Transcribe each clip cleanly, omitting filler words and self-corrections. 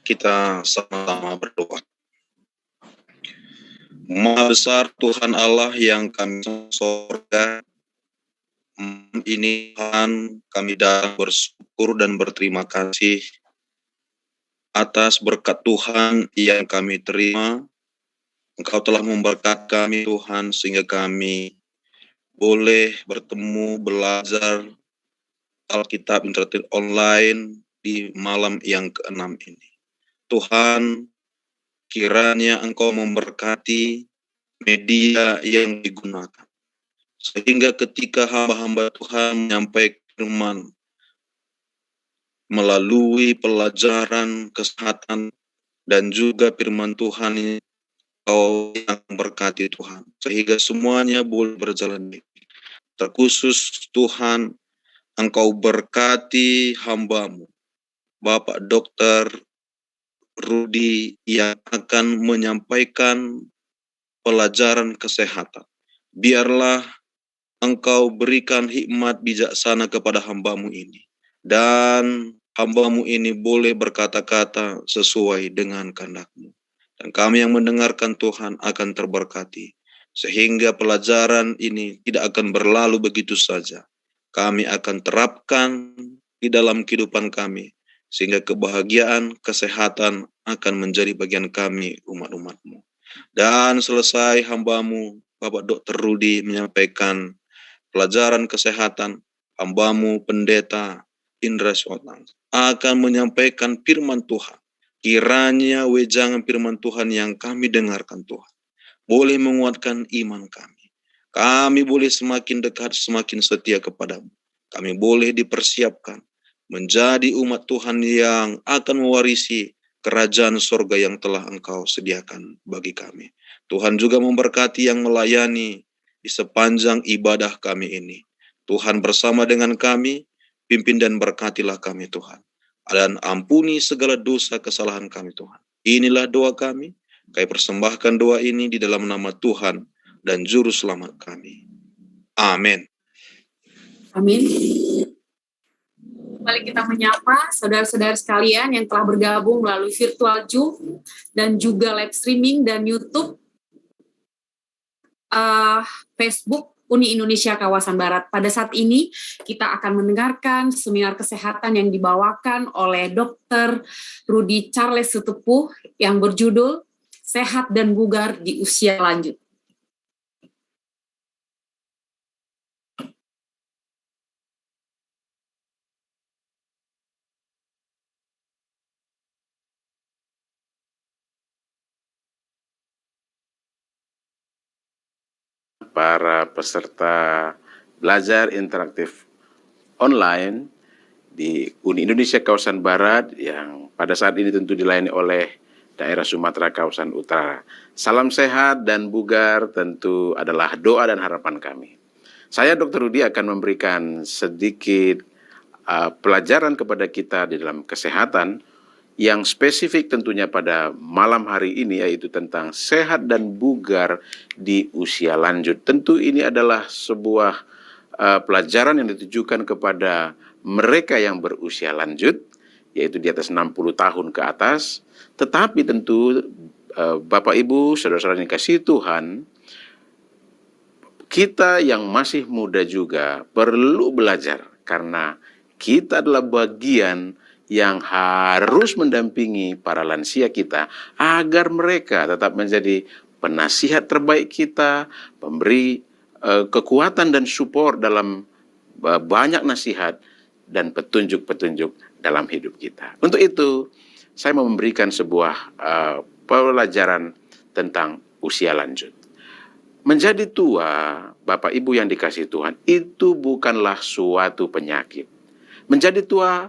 Kita sama-sama berdoa. Maha besar Tuhan Allah yang kami sorga, ini Tuhan kami datang bersyukur dan berterima kasih atas berkat Tuhan yang kami terima. Engkau telah memberkati kami Tuhan sehingga kami boleh bertemu, belajar Alkitab interaktif online di malam yang ke-6 ini. Tuhan, kiranya Engkau memberkati media yang digunakan. Sehingga ketika hamba-hamba Tuhan menyampaikan firman melalui pelajaran kesehatan dan juga firman Tuhan ini, Engkau yang berkati Tuhan. Sehingga semuanya boleh berjalan baik. Terkhusus Tuhan, Engkau berkati hamba-Mu, Bapak Dokter Rudi yang akan menyampaikan pelajaran kesehatan. Biarlah Engkau berikan hikmat bijaksana kepada hamba-Mu ini. Dan hamba-Mu ini boleh berkata-kata sesuai dengan kehendak-Mu. Dan kami yang mendengarkan Tuhan akan terberkati. Sehingga pelajaran ini tidak akan berlalu begitu saja. Kami akan terapkan di dalam kehidupan kami. Sehingga kebahagiaan, kesehatan akan menjadi bagian kami, umat-umat-Mu. Dan selesai hamba-Mu, Bapak Dr. Rudi menyampaikan pelajaran kesehatan, hamba-Mu Pendeta Indra Swatang akan menyampaikan firman Tuhan. Kiranya wejangan firman Tuhan yang kami dengarkan Tuhan boleh menguatkan iman kami. Kami boleh semakin dekat, semakin setia kepadamu. Kami boleh dipersiapkan menjadi umat Tuhan yang akan mewarisi kerajaan sorga yang telah Engkau sediakan bagi kami. Tuhan juga memberkati yang melayani di sepanjang ibadah kami ini. Tuhan bersama dengan kami, pimpin dan berkatilah kami Tuhan. Dan ampuni segala dosa kesalahan kami Tuhan. Inilah doa kami. Kami persembahkan doa ini di dalam nama Tuhan dan Juru Selamat kami. Amin. Amin. Kembali kita menyapa saudara-saudara sekalian yang telah bergabung melalui virtual Zoom dan juga live streaming dan YouTube, Facebook Uni Indonesia Kawasan Barat. Pada saat ini kita akan mendengarkan seminar kesehatan yang dibawakan oleh Dr. Rudi Charles Sutepuh yang berjudul Sehat dan Bugar di Usia Lanjut. Para peserta belajar interaktif online di Uni Indonesia Kawasan Barat yang pada saat ini tentu dilayani oleh daerah Sumatera Kawasan Utara. Salam sehat dan bugar tentu adalah doa dan harapan kami. Saya Dr. Rudi akan memberikan sedikit pelajaran kepada kita di dalam kesehatan yang spesifik tentunya pada malam hari ini, yaitu tentang sehat dan bugar di usia lanjut. Tentu ini adalah sebuah pelajaran yang ditujukan kepada mereka yang berusia lanjut, yaitu di atas 60 tahun ke atas. Tetapi tentu Bapak Ibu, saudara-saudara yang dikasihi Tuhan, kita yang masih muda juga perlu belajar, karena kita adalah bagian yang harus mendampingi para lansia kita agar mereka tetap menjadi penasihat terbaik kita, pemberi kekuatan dan support dalam banyak nasihat dan petunjuk-petunjuk dalam hidup kita. Untuk itu, saya mau memberikan sebuah pelajaran tentang usia lanjut. Menjadi tua, Bapak Ibu yang dikasihi Tuhan, itu bukanlah suatu penyakit. Menjadi tua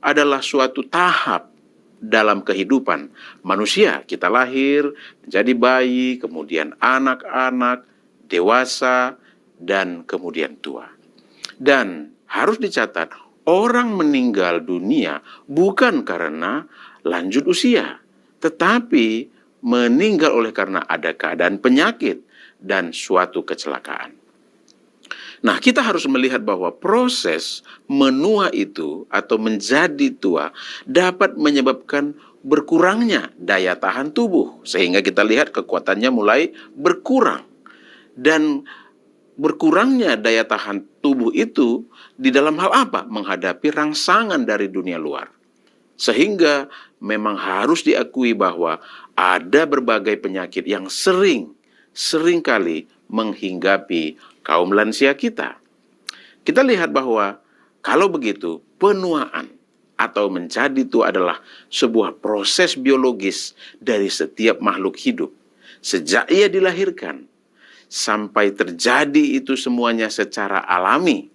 adalah suatu tahap dalam kehidupan manusia. Kita lahir, menjadi bayi, kemudian anak-anak, dewasa, dan kemudian tua. Dan harus dicatat, orang meninggal dunia bukan karena lanjut usia, tetapi meninggal oleh karena ada keadaan penyakit dan suatu kecelakaan. Nah, kita harus melihat bahwa proses menua itu atau menjadi tua dapat menyebabkan berkurangnya daya tahan tubuh, sehingga kita lihat kekuatannya mulai berkurang. Dan berkurangnya daya tahan tubuh itu di dalam hal apa? Menghadapi rangsangan dari dunia luar. Sehingga memang harus diakui bahwa ada berbagai penyakit yang seringkali menghinggapi kaum lansia kita. Kita lihat bahwa kalau begitu penuaan atau menjadi tua adalah sebuah proses biologis dari setiap makhluk hidup. Sejak ia dilahirkan sampai terjadi itu semuanya secara alami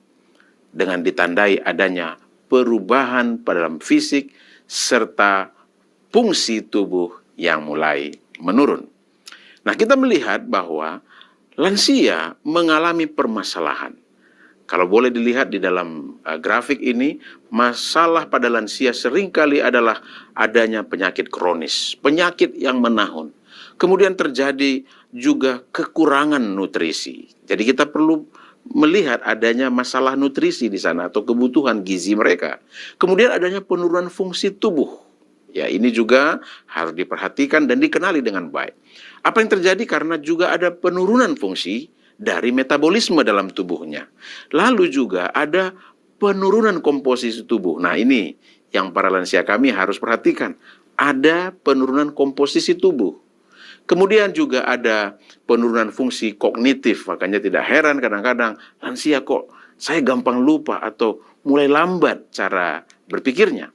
dengan ditandai adanya perubahan pada dalam fisik serta fungsi tubuh yang mulai menurun. Nah, kita melihat bahwa lansia mengalami permasalahan. Kalau boleh dilihat di dalam grafik ini, masalah pada lansia seringkali adalah adanya penyakit kronis, penyakit yang menahun. Kemudian terjadi juga kekurangan nutrisi. Jadi kita perlu melihat adanya masalah nutrisi di sana atau kebutuhan gizi mereka. Kemudian adanya penurunan fungsi tubuh. Ya, ini juga harus diperhatikan dan dikenali dengan baik. Apa yang terjadi karena juga ada penurunan fungsi dari metabolisme dalam tubuhnya. Lalu juga ada penurunan komposisi tubuh. Nah, ini yang para lansia kami harus perhatikan. Ada penurunan komposisi tubuh. Kemudian juga ada penurunan fungsi kognitif. Makanya tidak heran kadang-kadang lansia kok saya gampang lupa atau mulai lambat cara berpikirnya.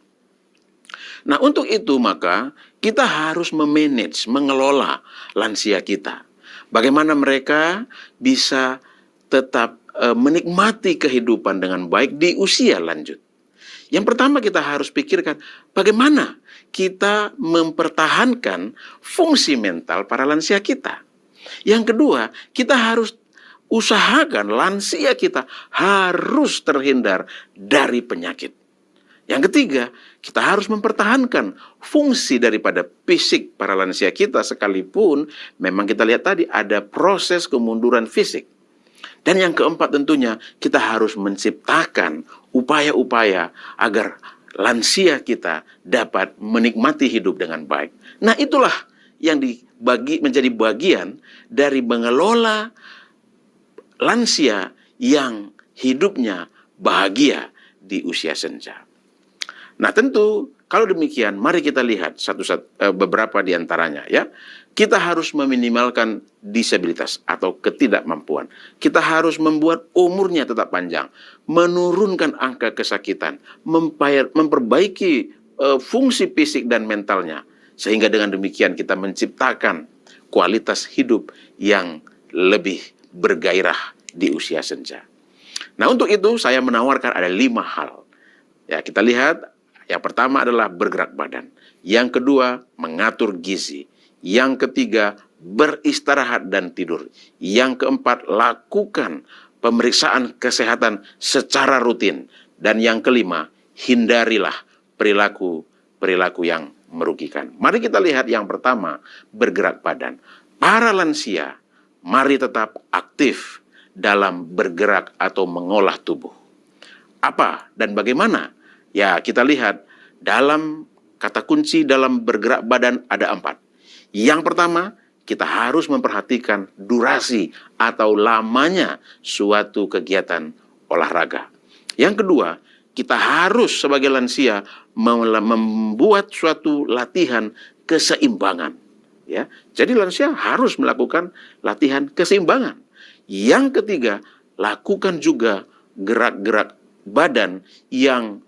Nah, untuk itu maka kita harus memanage, mengelola lansia kita. Bagaimana mereka bisa tetap menikmati kehidupan dengan baik di usia lanjut. Yang pertama kita harus pikirkan bagaimana kita mempertahankan fungsi mental para lansia kita. Yang kedua, kita harus usahakan lansia kita harus terhindar dari penyakit. Yang ketiga, kita harus mempertahankan fungsi daripada fisik para lansia kita sekalipun memang kita lihat tadi ada proses kemunduran fisik. Dan yang keempat tentunya kita harus menciptakan upaya-upaya agar lansia kita dapat menikmati hidup dengan baik. Nah, itulah yang menjadi bagian dari mengelola lansia yang hidupnya bahagia di usia senja. Nah, tentu kalau demikian mari kita lihat beberapa di antaranya ya. Kita harus meminimalkan disabilitas atau ketidakmampuan. Kita harus membuat umurnya tetap panjang, menurunkan angka kesakitan, memperbaiki fungsi fisik dan mentalnya. Sehingga dengan demikian kita menciptakan kualitas hidup yang lebih bergairah di usia senja. Nah, untuk itu saya menawarkan ada 5 hal. Ya, kita lihat yang pertama adalah bergerak badan. Yang kedua, mengatur gizi. Yang ketiga, beristirahat dan tidur. Yang keempat, lakukan pemeriksaan kesehatan secara rutin. Dan yang kelima, hindarilah perilaku yang merugikan. Mari kita lihat yang pertama, bergerak badan. Para lansia, mari tetap aktif dalam bergerak atau mengolah tubuh. Apa dan bagaimana? Ya, kita lihat dalam kata kunci dalam bergerak badan ada 4. Yang pertama, kita harus memperhatikan durasi atau lamanya suatu kegiatan olahraga. Yang kedua, kita harus sebagai lansia membuat suatu latihan keseimbangan. Ya, jadi lansia harus melakukan latihan keseimbangan. Yang ketiga, lakukan juga gerak-gerak badan yang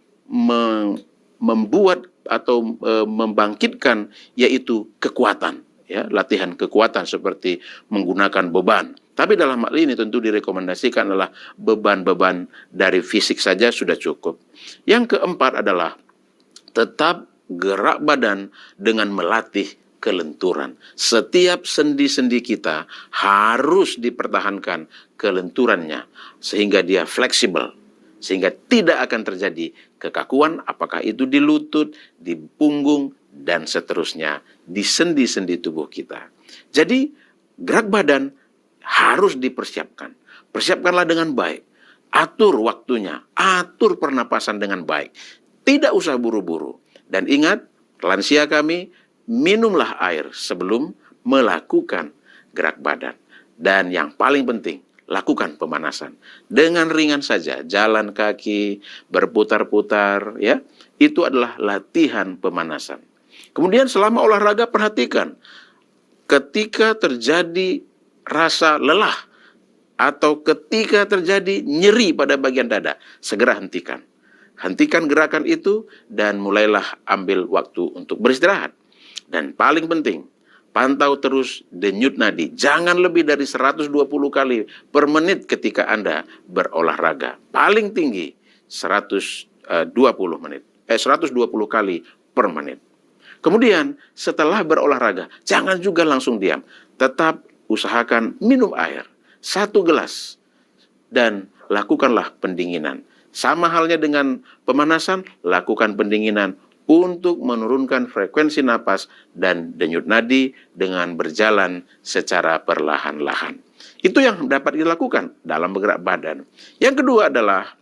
membuat atau membangkitkan yaitu kekuatan, ya, latihan kekuatan seperti menggunakan beban. Tapi dalam hal ini tentu direkomendasikan adalah beban-beban dari fisik saja sudah cukup. Yang keempat adalah tetap gerak badan dengan melatih kelenturan. Setiap sendi-sendi kita harus dipertahankan kelenturannya sehingga dia fleksibel. Sehingga tidak akan terjadi kekakuan, apakah itu di lutut, di punggung, dan seterusnya, di sendi-sendi tubuh kita. Jadi, gerak badan harus dipersiapkan. Persiapkanlah dengan baik. atur waktunya, atur pernapasan dengan baik. Tidak usah buru-buru. Dan ingat, lansia kami, minumlah air sebelum melakukan gerak badan. Dan yang paling penting, lakukan pemanasan. Dengan ringan saja, jalan kaki, berputar-putar, ya, itu adalah latihan pemanasan. Kemudian selama olahraga perhatikan, ketika terjadi rasa lelah atau ketika terjadi nyeri pada bagian dada, segera hentikan. Hentikan gerakan itu dan mulailah ambil waktu untuk beristirahat. Dan paling penting, pantau terus denyut nadi. Jangan lebih dari 120 kali per menit ketika Anda berolahraga. Paling tinggi 120 kali per menit. Kemudian setelah berolahraga, jangan juga langsung diam. Tetap usahakan minum air 1 gelas dan lakukanlah pendinginan. Sama halnya dengan pemanasan, lakukan pendinginan untuk menurunkan frekuensi napas dan denyut nadi dengan berjalan secara perlahan-lahan. Itu yang dapat dilakukan dalam bergerak badan. Yang kedua adalah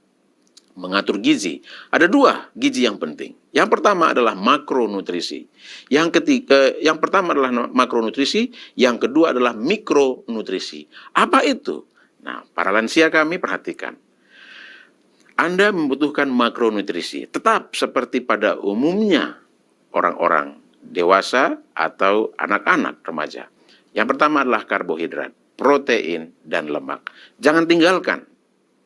mengatur gizi. Ada 2 gizi yang penting. Yang pertama adalah makronutrisi. Yang pertama adalah makronutrisi, yang kedua adalah mikronutrisi. Apa itu? Nah, para lansia kami perhatikan. Anda membutuhkan makronutrisi, tetap seperti pada umumnya orang-orang dewasa atau anak-anak remaja. Yang pertama adalah karbohidrat, protein, dan lemak. Jangan tinggalkan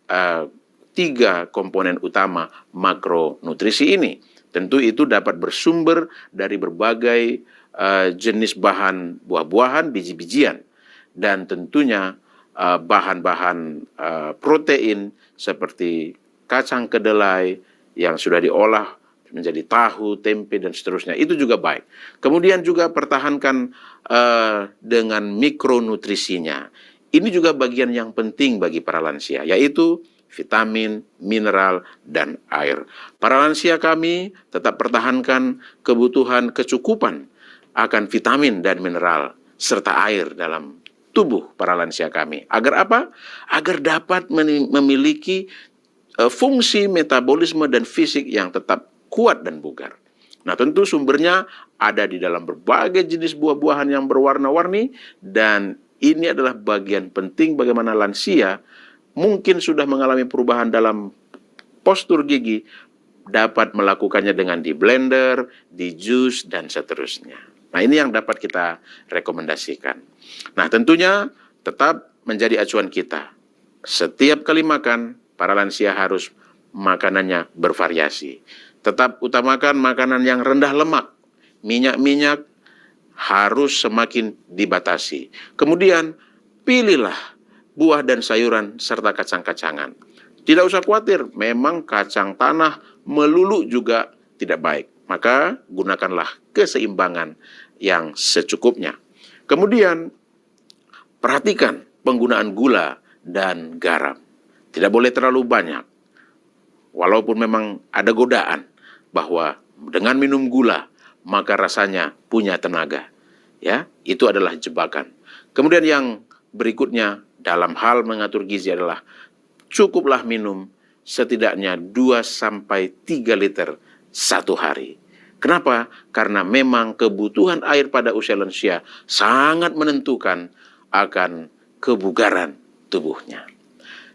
3 komponen utama makronutrisi ini. Tentu itu dapat bersumber dari berbagai jenis bahan buah-buahan, biji-bijian, dan tentunya bahan-bahan protein seperti kacang kedelai yang sudah diolah menjadi tahu, tempe, dan seterusnya. Itu juga baik. Kemudian juga pertahankan dengan mikronutrisinya. Ini juga bagian yang penting bagi para lansia, yaitu vitamin, mineral, dan air. Para lansia kami tetap pertahankan kebutuhan kecukupan akan vitamin dan mineral, serta air dalam tubuh para lansia kami. Agar apa? Agar dapat memiliki fungsi metabolisme dan fisik yang tetap kuat dan bugar. Nah, tentu sumbernya ada di dalam berbagai jenis buah-buahan yang berwarna-warni, dan ini adalah bagian penting bagaimana lansia mungkin sudah mengalami perubahan dalam postur gigi, dapat melakukannya dengan di blender, di jus, dan seterusnya. Nah, ini yang dapat kita rekomendasikan. Nah, tentunya tetap menjadi acuan kita. Setiap kali makan, para lansia harus makanannya bervariasi. Tetap utamakan makanan yang rendah lemak. Minyak-minyak harus semakin dibatasi. Kemudian pilihlah buah dan sayuran serta kacang-kacangan. Tidak usah khawatir, memang kacang tanah melulu juga tidak baik. Maka gunakanlah keseimbangan yang secukupnya. Kemudian perhatikan penggunaan gula dan garam. Tidak boleh terlalu banyak. Walaupun memang ada godaan bahwa dengan minum gula maka rasanya punya tenaga. Ya, itu adalah jebakan. Kemudian yang berikutnya dalam hal mengatur gizi adalah cukuplah minum setidaknya 2-3 liter 1 hari. Kenapa? Karena memang kebutuhan air pada usia lansia sangat menentukan akan kebugaran tubuhnya.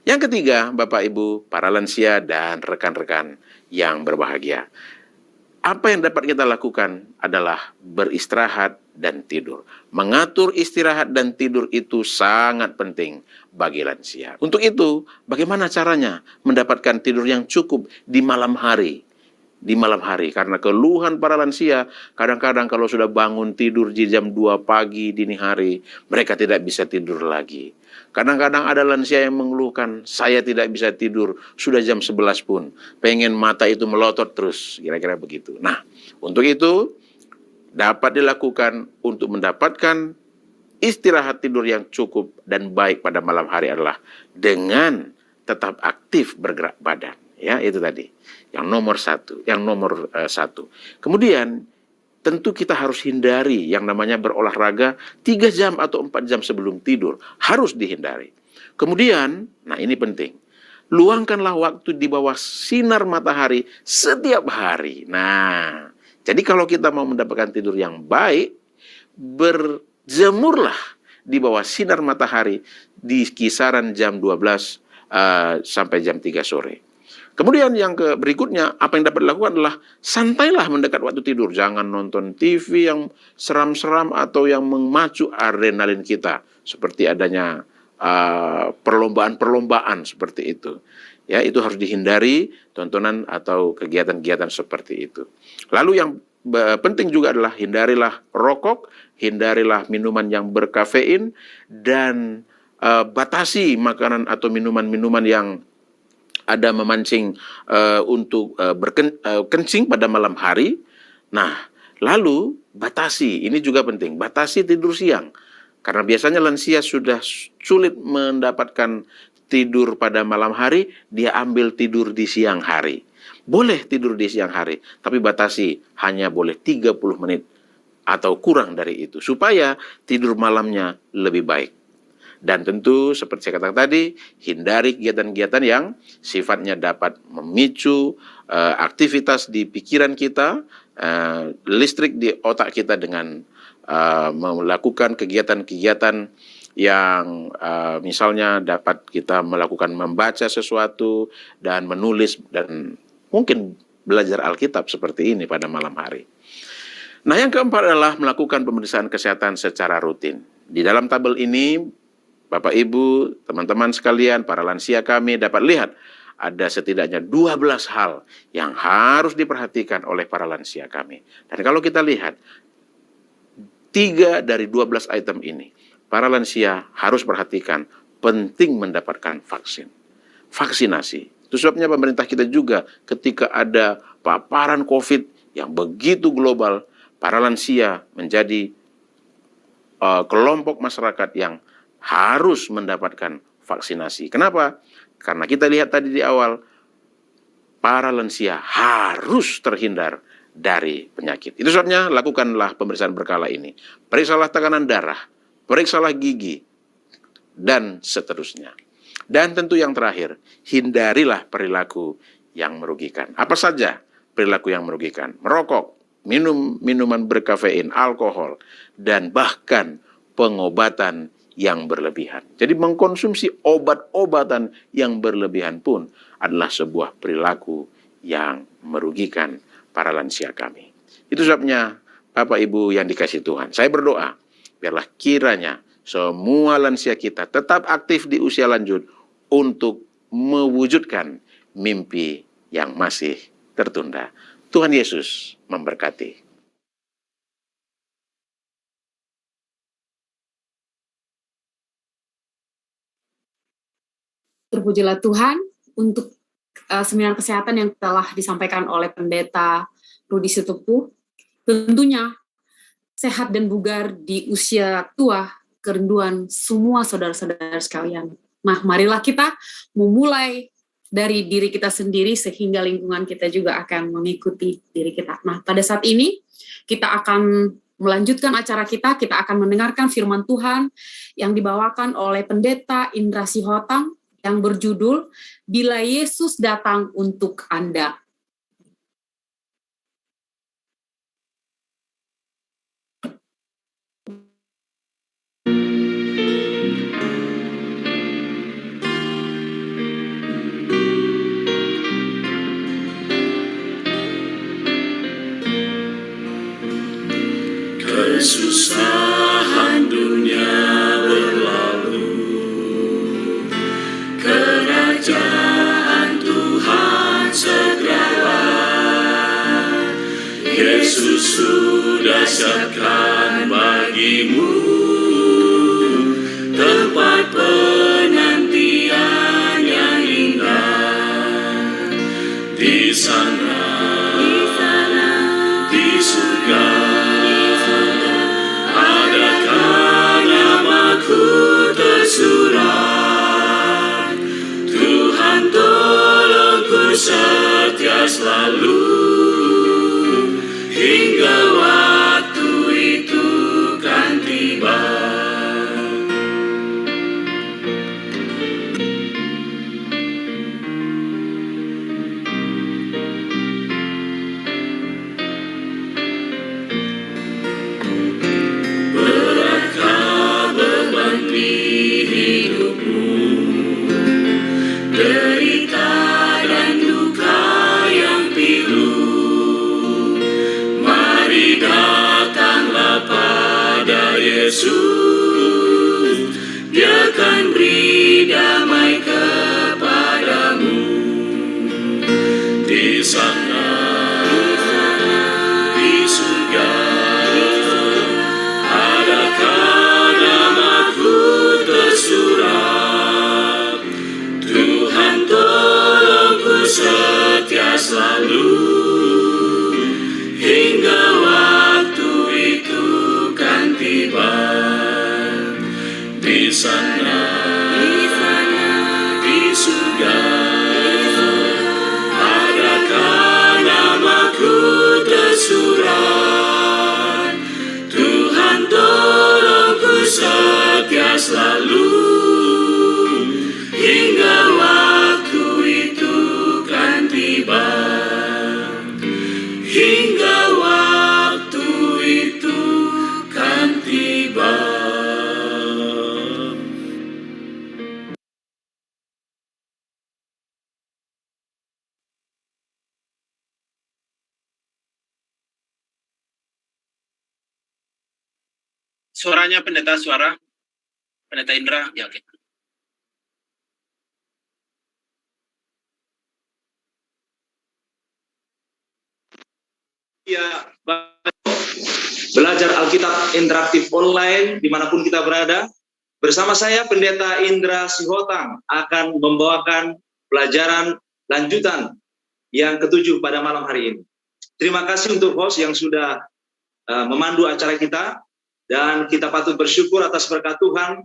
Yang ketiga, Bapak Ibu, para lansia dan rekan-rekan yang berbahagia. Apa yang dapat kita lakukan adalah beristirahat dan tidur. Mengatur istirahat dan tidur itu sangat penting bagi lansia. Untuk itu, bagaimana caranya mendapatkan tidur yang cukup di malam hari? Di malam hari, karena keluhan para lansia, kadang-kadang kalau sudah bangun tidur di jam 2 pagi dini hari, mereka tidak bisa tidur lagi. Kadang-kadang ada lansia yang mengeluhkan, saya tidak bisa tidur, sudah jam 11 pun, pengen mata itu melotot terus, kira-kira begitu. Nah, untuk itu, dapat dilakukan untuk mendapatkan istirahat tidur yang cukup dan baik pada malam hari adalah dengan tetap aktif bergerak badan. Ya, itu tadi. Yang nomor satu. Kemudian, tentu kita harus hindari yang namanya berolahraga 3 jam atau 4 jam sebelum tidur. Harus dihindari. Kemudian, nah ini penting. luangkanlah waktu di bawah sinar matahari setiap hari. Nah, jadi kalau kita mau mendapatkan tidur yang baik, berjemurlah di bawah sinar matahari di kisaran jam 12 sampai jam 3 sore. Kemudian yang berikutnya, apa yang dapat dilakukan adalah santailah mendekat waktu tidur. Jangan nonton TV yang seram-seram atau yang memacu adrenalin kita. Seperti adanya perlombaan-perlombaan seperti itu. Ya, itu harus dihindari tontonan atau kegiatan-kegiatan seperti itu. Lalu yang penting juga adalah hindarilah rokok, hindarilah minuman yang berkafein, dan batasi makanan atau minuman-minuman yang ada memancing untuk kencing pada malam hari. Nah, lalu batasi, ini juga penting, batasi tidur siang. Karena biasanya lansia sudah sulit mendapatkan tidur pada malam hari, dia ambil tidur di siang hari. Boleh tidur di siang hari, tapi batasi hanya boleh 30 menit atau kurang dari itu, supaya tidur malamnya lebih baik. Dan tentu seperti saya katakan tadi, hindari kegiatan-kegiatan yang sifatnya dapat memicu aktivitas di pikiran kita, listrik di otak kita dengan melakukan kegiatan-kegiatan yang misalnya dapat kita melakukan membaca sesuatu dan menulis dan mungkin belajar Alkitab seperti ini pada malam hari. Nah, yang keempat adalah melakukan pemeriksaan kesehatan secara rutin. Di dalam tabel ini, Bapak Ibu, teman-teman sekalian, para lansia kami dapat lihat ada setidaknya 12 hal yang harus diperhatikan oleh para lansia kami. Dan kalau kita lihat, 3 dari 12 item ini, para lansia harus perhatikan, penting mendapatkan vaksin. Vaksinasi. Itu sebabnya pemerintah kita juga ketika ada paparan COVID yang begitu global, para lansia menjadi kelompok masyarakat yang harus mendapatkan vaksinasi. Kenapa? Karena kita lihat tadi di awal, para lansia harus terhindar dari penyakit. Itu sebabnya lakukanlah pemeriksaan berkala ini. Periksalah tekanan darah, periksalah gigi, dan seterusnya. Dan tentu yang terakhir, hindarilah perilaku yang merugikan. Apa saja perilaku yang merugikan? Merokok, minum minuman berkafein, alkohol, dan bahkan pengobatan yang berlebihan. Jadi mengkonsumsi obat-obatan yang berlebihan pun adalah sebuah perilaku yang merugikan para lansia kami. Itu sebabnya Bapak Ibu yang dikasihi Tuhan, saya berdoa biarlah kiranya semua lansia kita tetap aktif di usia lanjut untuk mewujudkan mimpi yang masih tertunda. Tuhan Yesus memberkati. Terpujilah Tuhan untuk seminar kesehatan yang telah disampaikan oleh Pendeta Rudi Sitepuh. Tentunya sehat dan bugar di usia tua, kerinduan semua saudara-saudara sekalian. Nah, marilah kita memulai dari diri kita sendiri sehingga lingkungan kita juga akan mengikuti diri kita. Nah, pada saat ini kita akan melanjutkan acara kita akan mendengarkan firman Tuhan yang dibawakan oleh Pendeta Indra Sihotang yang berjudul Bila Yesus Datang Untuk Anda. Kesusahan dunia berlalu, kerajaan Tuhan segeralah. Yesus sudah siapkan bagimu tempat penantian yang indah. Di sana, di surga, tersurat. Tuhan tolongku setia selalu hingga waktu itu kan tiba. Yesus, Dia akan beri damai kepadamu. Di sana, di surga, adakah namaku tersurat. Tuhan tolongku setia selalu, hingga waktu itu kan tiba. Di sana, di surga, adakah namaku tersurat. Tuhan tolongku setia selalu, hingga waktu itu kan tiba. Hingga waktu itu kan tiba. Suaranya pendeta, pendeta Indra, ya oke. Ya, belajar Alkitab interaktif online dimanapun kita berada. Bersama saya Pendeta Indra Sihotang akan membawakan pelajaran lanjutan yang ke-7 pada malam hari ini. Terima kasih untuk host yang sudah memandu acara kita, dan kita patut bersyukur atas berkat Tuhan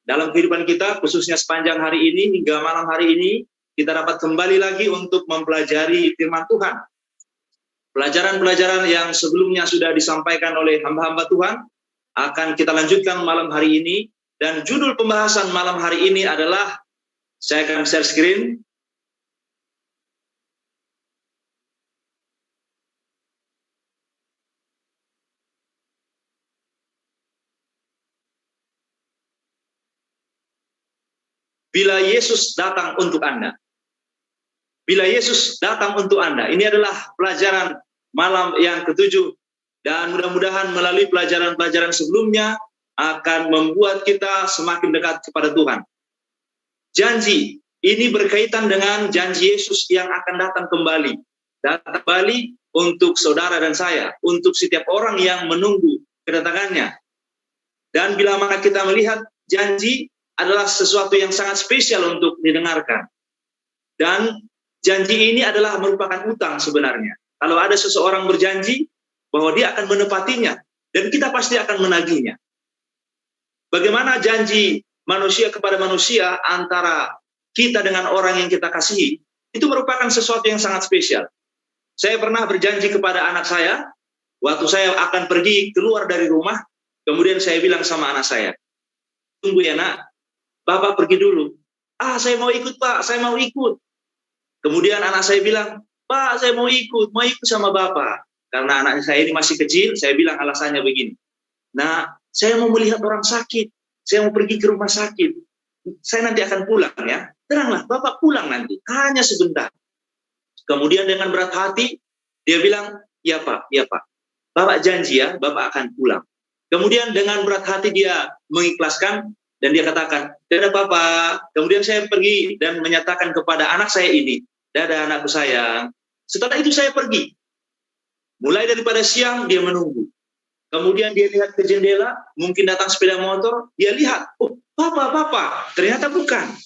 dalam kehidupan kita, khususnya sepanjang hari ini hingga malam hari ini kita dapat kembali lagi untuk mempelajari firman Tuhan. Pelajaran-pelajaran yang sebelumnya sudah disampaikan oleh hamba-hamba Tuhan akan kita lanjutkan malam hari ini, dan judul pembahasan malam hari ini adalah, saya akan share screen. Bila Yesus datang untuk Anda. Bila Yesus datang untuk Anda. Ini adalah pelajaran malam yang ke-7. Dan mudah-mudahan melalui pelajaran-pelajaran sebelumnya akan membuat kita semakin dekat kepada Tuhan. Janji, ini berkaitan dengan janji Yesus yang akan datang kembali. Datang kembali untuk saudara dan saya. Untuk setiap orang yang menunggu kedatangannya. Dan bila mana kita melihat janji adalah sesuatu yang sangat spesial untuk didengarkan. Dan janji ini adalah merupakan utang sebenarnya. Kalau ada seseorang berjanji bahwa dia akan menepatinya, dan kita pasti akan menagihnya. Bagaimana janji manusia kepada manusia antara kita dengan orang yang kita kasihi, itu merupakan sesuatu yang sangat spesial. Saya pernah berjanji kepada anak saya, waktu saya akan pergi keluar dari rumah, kemudian saya bilang sama anak saya, tunggu ya nak, Bapak pergi dulu. Saya mau ikut Pak, saya mau ikut. Kemudian anak saya bilang, Pak, saya mau ikut sama Bapak. Karena anak saya ini masih kecil, saya bilang alasannya begini. Nah, saya mau melihat orang sakit, saya mau pergi ke rumah sakit. Saya nanti akan pulang ya. Tenanglah, Bapak pulang nanti, hanya sebentar. Kemudian dengan berat hati, dia bilang, ya Pak, Bapak janji ya, Bapak akan pulang. Kemudian dengan berat hati dia mengikhlaskan, dan dia katakan, dadah Bapak. Kemudian saya pergi dan menyatakan kepada anak saya ini, dadah anakku sayang. Setelah itu saya pergi. Mulai daripada siang dia menunggu. Kemudian dia lihat ke jendela, mungkin datang sepeda motor, dia lihat, oh Bapak, ternyata bukan.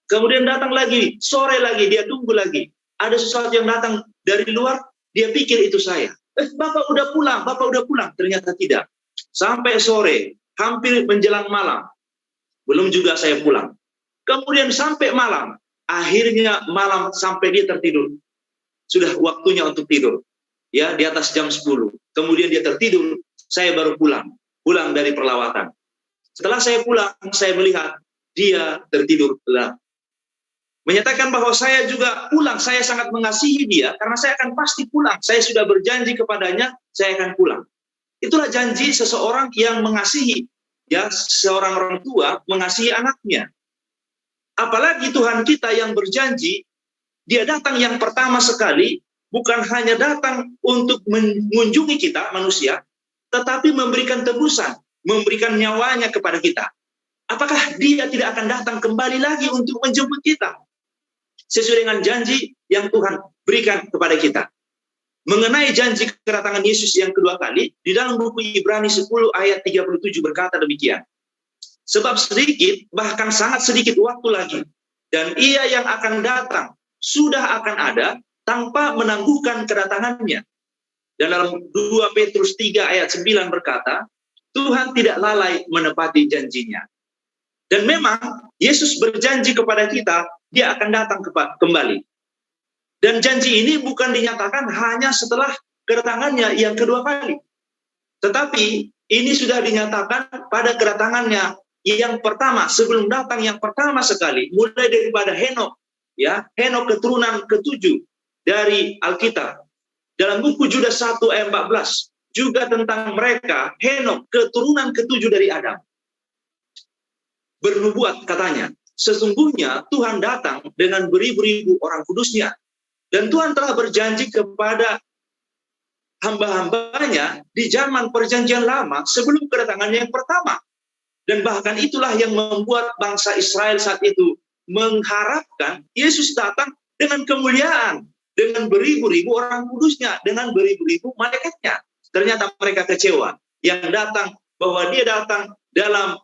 Kemudian datang lagi, sore lagi, dia tunggu lagi. Ada sesuatu yang datang dari luar, dia pikir itu saya. Bapak udah pulang, ternyata tidak. Sampai sore, hampir menjelang malam, belum juga saya pulang. Kemudian sampai malam, akhirnya malam sampai dia tertidur. Sudah waktunya untuk tidur. Ya, di atas jam 10. Kemudian dia tertidur, saya baru pulang dari perlawatan. Setelah saya pulang, saya melihat dia tertidur lelap. Menyatakan bahwa saya juga pulang, saya sangat mengasihi dia, karena saya akan pasti pulang. Saya sudah berjanji kepadanya, saya akan pulang. Itulah janji seseorang yang mengasihi. Ya, seorang orang tua mengasihi anaknya. Apalagi Tuhan kita yang berjanji, dia datang yang pertama sekali, bukan hanya datang untuk mengunjungi kita manusia, tetapi memberikan tebusan. memberikan nyawanya kepada kita, apakah dia tidak akan datang kembali lagi untuk menjemput kita? Sesuai dengan janji yang Tuhan berikan kepada kita. Mengenai janji kedatangan Yesus yang kedua kali, di dalam buku Ibrani 10 ayat 37 berkata demikian. Sebab sedikit, bahkan sangat sedikit waktu lagi, dan ia yang akan datang sudah akan ada tanpa menangguhkan kedatangannya. Dan dalam 2 Petrus 3 ayat 9 berkata, Tuhan tidak lalai menepati janjinya. Dan memang Yesus berjanji kepada kita, dia akan datang kembali. Dan janji ini bukan dinyatakan hanya setelah kedatangannya yang kedua kali. Tetapi ini sudah dinyatakan pada kedatangannya yang pertama, sebelum datang yang pertama sekali, mulai daripada Henok, ya, Henok keturunan ke-7 dari Alkitab. Dalam buku Yudas 1 ayat 14 juga tentang mereka, Henok keturunan ke-7 dari Adam. Bernubuat katanya, sesungguhnya Tuhan datang dengan beribu-ribu orang kudusnya, dan Tuhan telah berjanji kepada hamba-hambanya di zaman perjanjian lama sebelum kedatangannya yang pertama. Dan bahkan itulah yang membuat bangsa Israel saat itu mengharapkan Yesus datang dengan kemuliaan, dengan beribu-ribu orang kudusnya, dengan beribu-ribu malaikatnya. Ternyata mereka kecewa. Yang datang, bahwa dia datang dalam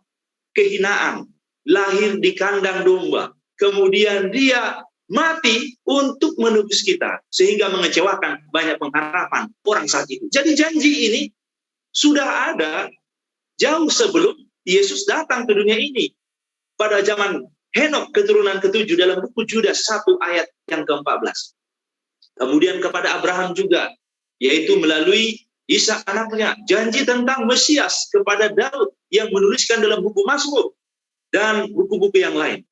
kehinaan, lahir di kandang domba, kemudian dia mati untuk menebus kita, sehingga mengecewakan banyak pengharapan orang saat itu. Jadi janji ini sudah ada jauh sebelum Yesus datang ke dunia ini. Pada zaman Henok keturunan ke-7 dalam buku Yudas 1 ayat yang ke-14. Kemudian kepada Abraham juga, yaitu melalui Ishak anaknya, janji tentang Mesias kepada Daud yang menuliskan dalam buku Mazmur dan buku-buku yang lain.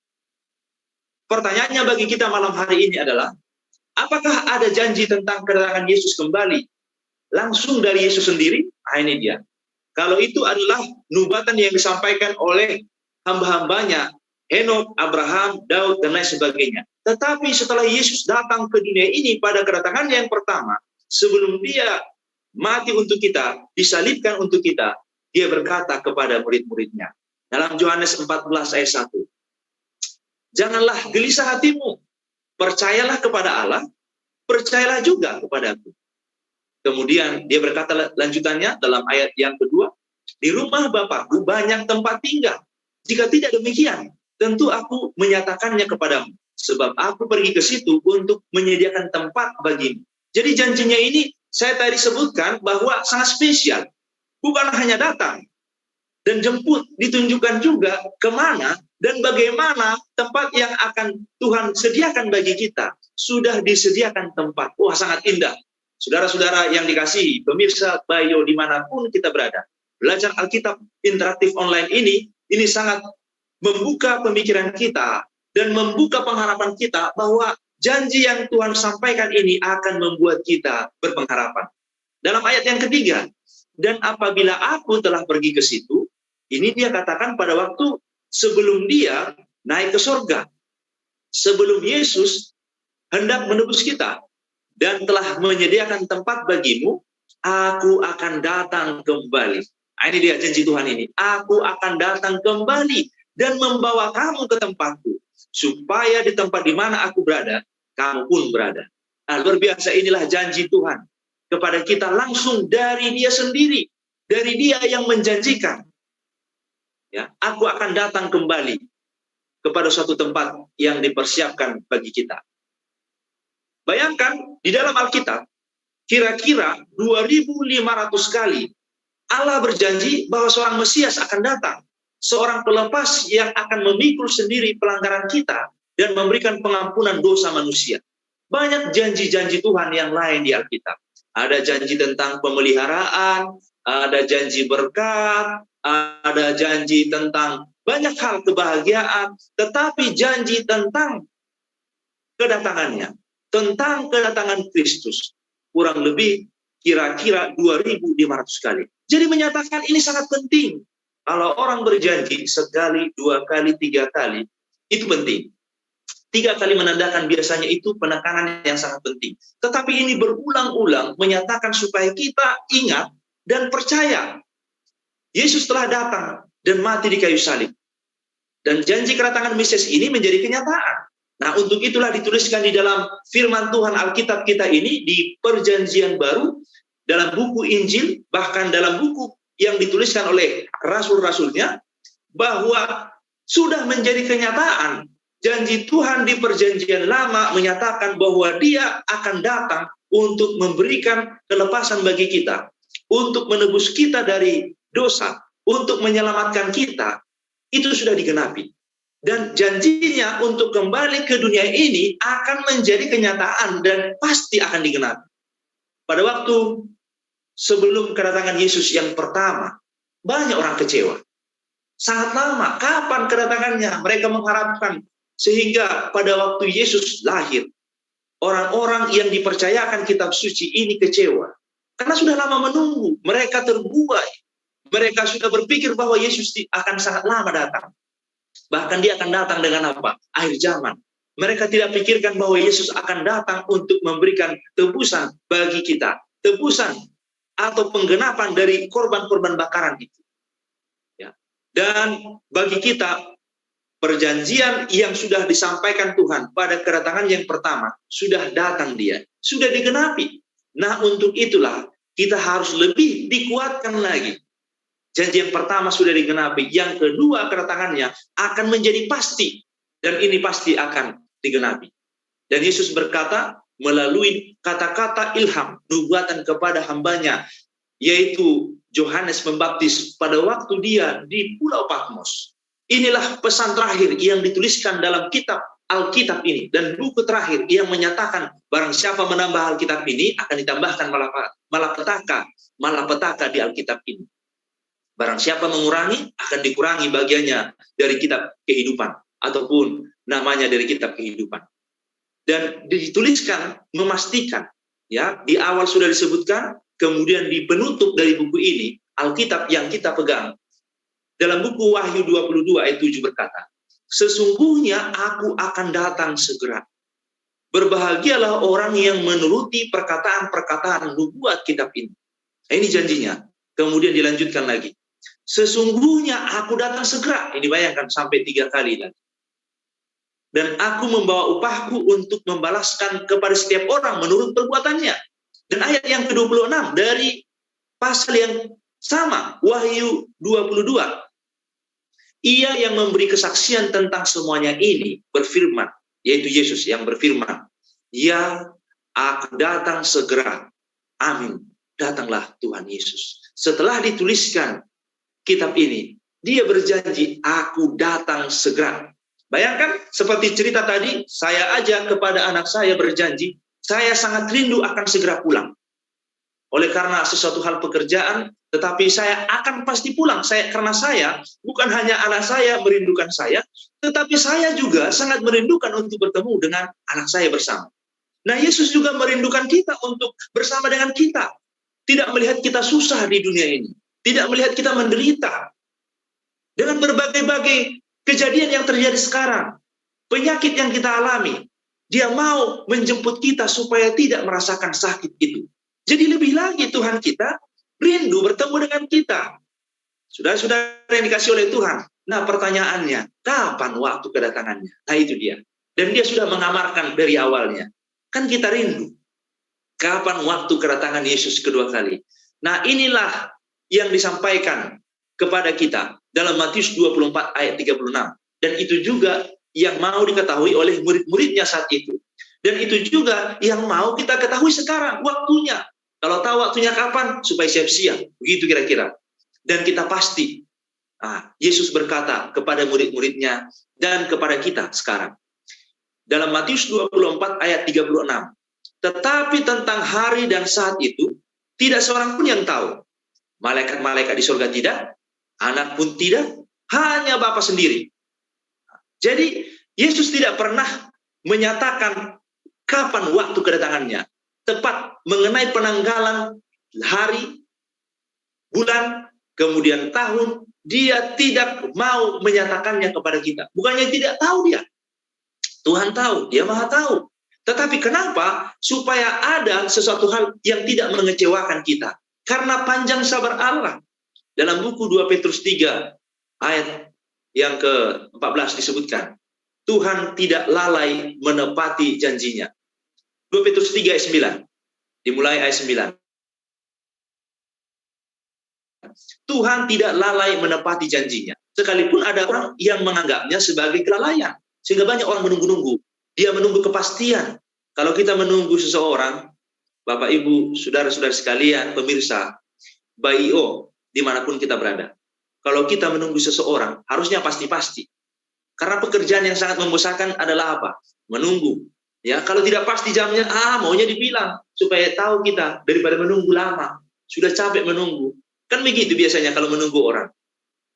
Pertanyaannya bagi kita malam hari ini adalah, apakah ada janji tentang kedatangan Yesus kembali langsung dari Yesus sendiri? Nah, ini dia. Kalau itu adalah nubatan yang disampaikan oleh hamba-hambanya, Henok, Abraham, Daud, dan lain sebagainya. Tetapi setelah Yesus datang ke dunia ini pada kedatangannya yang pertama, sebelum dia mati untuk kita, disalibkan untuk kita, dia berkata kepada murid-muridnya. Dalam Yohanes 14 ayat 1. Janganlah gelisah hatimu, percayalah kepada Allah, percayalah juga kepadaku. Kemudian dia berkata lanjutannya dalam ayat yang kedua, di rumah Bapakku banyak tempat tinggal. Jika tidak demikian, tentu aku menyatakannya kepadamu. Sebab aku pergi ke situ untuk menyediakan tempat bagimu. Jadi janjinya ini saya tadi sebutkan bahwa sangat spesial. Bukan hanya datang dan jemput, ditunjukkan juga kemana dan bagaimana tempat yang akan Tuhan sediakan bagi kita. Sudah disediakan tempat. Wah, sangat indah. Saudara-saudara yang dikasihi, pemirsa Bayo dimanapun kita berada, belajar Alkitab interaktif online ini sangat membuka pemikiran kita dan membuka pengharapan kita bahwa janji yang Tuhan sampaikan ini akan membuat kita berpengharapan. Dalam ayat yang ketiga, dan apabila aku telah pergi ke situ, ini dia katakan pada waktu sebelum dia naik ke surga, sebelum Yesus hendak menebus kita, dan telah menyediakan tempat bagimu, aku akan datang kembali. Nah, ini dia janji Tuhan ini. Aku akan datang kembali dan membawa kamu ke tempatku, supaya di tempat di mana aku berada, kamu pun berada. Nah, luar biasa, inilah janji Tuhan kepada kita langsung dari dia sendiri, dari dia yang menjanjikan. Ya, aku akan datang kembali kepada suatu tempat yang dipersiapkan bagi kita. Bayangkan, di dalam Alkitab, kira-kira 2.500 kali Allah berjanji bahwa seorang Mesias akan datang. Seorang pelepas yang akan memikul sendiri pelanggaran kita dan memberikan pengampunan dosa manusia. Banyak janji-janji Tuhan yang lain di Alkitab. Ada janji tentang pemeliharaan, ada janji berkat, ada janji tentang banyak hal kebahagiaan, tetapi janji tentang kedatangannya, tentang kedatangan Kristus, kurang lebih kira-kira 2.500 kali. Jadi menyatakan ini sangat penting. Kalau orang berjanji sekali, 2 kali, 3 kali, itu penting. 3 kali menandakan biasanya itu penekanan yang sangat penting. Tetapi ini berulang-ulang menyatakan supaya kita ingat dan percaya Yesus telah datang dan mati di kayu salib. Dan janji kedatangan Mesias ini menjadi kenyataan. Nah, untuk itulah dituliskan di dalam firman Tuhan Alkitab kita ini di Perjanjian Baru, dalam buku Injil, bahkan dalam buku yang dituliskan oleh rasul-rasulnya, bahwa sudah menjadi kenyataan. Janji Tuhan di Perjanjian Lama menyatakan bahwa Dia akan datang untuk memberikan kelepasan bagi kita, untuk menebus kita dari dosa, untuk menyelamatkan kita. Itu sudah digenapi. Dan janjinya untuk kembali ke dunia ini akan menjadi kenyataan dan pasti akan digenapi. Pada waktu sebelum kedatangan Yesus yang pertama, banyak orang kecewa. Sangat lama, kapan kedatangannya? Mereka mengharapkan, sehingga pada waktu Yesus lahir, orang-orang yang dipercayakan kitab suci ini kecewa. Karena sudah lama menunggu, mereka terbuai. Mereka sudah berpikir bahwa Yesus akan sangat lama datang. Bahkan Dia akan datang dengan apa? Akhir zaman. Mereka tidak pikirkan bahwa Yesus akan datang untuk memberikan tebusan bagi kita. Tebusan atau penggenapan dari korban-korban bakaran itu. Ya. Dan bagi kita, perjanjian yang sudah disampaikan Tuhan pada kedatangan yang pertama, sudah datang Dia. Sudah digenapi. Nah, untuk itulah kita harus lebih dikuatkan lagi. Janji yang pertama sudah digenapi, yang kedua kedatangannya akan menjadi pasti, dan ini pasti akan digenapi. Dan Yesus berkata melalui kata-kata ilham, nubuatan kepada hambanya, yaitu Yohanes Pembaptis pada waktu dia di Pulau Patmos. Inilah pesan terakhir yang dituliskan dalam kitab Alkitab ini, dan buku terakhir yang menyatakan barang siapa menambah Alkitab ini akan ditambahkan malapetaka di Alkitab ini. Barang siapa mengurangi, akan dikurangi bagiannya dari kitab kehidupan, ataupun namanya dari kitab kehidupan. Dan dituliskan, memastikan, ya, di awal sudah disebutkan, kemudian di penutup dari buku ini, Alkitab yang kita pegang. Dalam buku Wahyu 22 ayat 7 berkata, sesungguhnya aku akan datang segera. Berbahagialah orang yang menuruti perkataan-perkataan nubuat kitab ini. Nah, ini janjinya. Kemudian dilanjutkan lagi. Sesungguhnya aku datang segera. Ini bayangkan sampai 3 kali lagi. Dan aku membawa upahku untuk membalaskan kepada setiap orang menurut perbuatannya. Dan ayat yang ke-26 dari pasal yang sama, Wahyu 22. Ia yang memberi kesaksian tentang semuanya ini berfirman, yaitu Yesus yang berfirman, ya, aku datang segera. Amin. Datanglah Tuhan Yesus. Setelah dituliskan kitab ini, Dia berjanji, aku datang segera. Bayangkan, seperti cerita tadi, saya aja kepada anak saya berjanji, saya sangat rindu akan segera pulang. Oleh karena sesuatu hal pekerjaan, tetapi saya akan pasti pulang. Karena saya, bukan hanya anak saya merindukan saya, tetapi saya juga sangat merindukan untuk bertemu dengan anak saya bersama. Nah, Yesus juga merindukan kita untuk bersama dengan kita. Tidak melihat kita susah di dunia ini. Tidak melihat kita menderita. Dengan berbagai-bagai kejadian yang terjadi sekarang. Penyakit yang kita alami. Dia mau menjemput kita supaya tidak merasakan sakit itu. Jadi lebih lagi Tuhan kita rindu bertemu dengan kita. Saudara-saudara yang dikasih oleh Tuhan. Nah, pertanyaannya, kapan waktu kedatangannya? Nah, itu dia. Dan Dia sudah mengamarkan dari awalnya. Kan kita rindu. Kapan waktu kedatangan Yesus kedua kali? Nah, inilah yang disampaikan kepada kita dalam Matius 24 ayat 36. Dan itu juga yang mau diketahui oleh murid-muridnya saat itu. Dan itu juga yang mau kita ketahui sekarang, waktunya. Kalau tahu waktunya kapan, supaya siap-siap. Begitu kira-kira. Dan kita pasti, Yesus berkata kepada murid-muridnya dan kepada kita sekarang. Dalam Matius 24 ayat 36. Tetapi tentang hari dan saat itu, tidak seorang pun yang tahu. Malaikat-malaikat di surga tidak, anak pun tidak, hanya Bapa sendiri. Jadi, Yesus tidak pernah menyatakan kapan waktu kedatangannya. Tepat mengenai penanggalan hari, bulan, kemudian tahun, Dia tidak mau menyatakannya kepada kita. Bukannya tidak tahu Dia. Tuhan tahu, Dia Maha tahu. Tetapi kenapa? Supaya ada sesuatu hal yang tidak mengecewakan kita. Karena panjang sabar Allah. Dalam buku 2 Petrus 3 ayat yang ke-14 disebutkan, Tuhan tidak lalai menepati janjinya. 2 Petrus 3 ayat 9, dimulai ayat 9. Tuhan tidak lalai menepati janjinya. Sekalipun ada orang yang menganggapnya sebagai kelalaian. Sehingga banyak orang menunggu-nunggu. Dia menunggu kepastian. Kalau kita menunggu seseorang, Bapak, Ibu, saudara-saudara sekalian, pemirsa, BIO, dimanapun kita berada. Kalau kita menunggu seseorang, harusnya pasti-pasti. Karena pekerjaan yang sangat membosankan adalah apa? Menunggu. Ya, kalau tidak pasti jamnya, maunya dibilang. Supaya tahu kita, daripada menunggu lama. Sudah capek menunggu. Kan begitu biasanya kalau menunggu orang.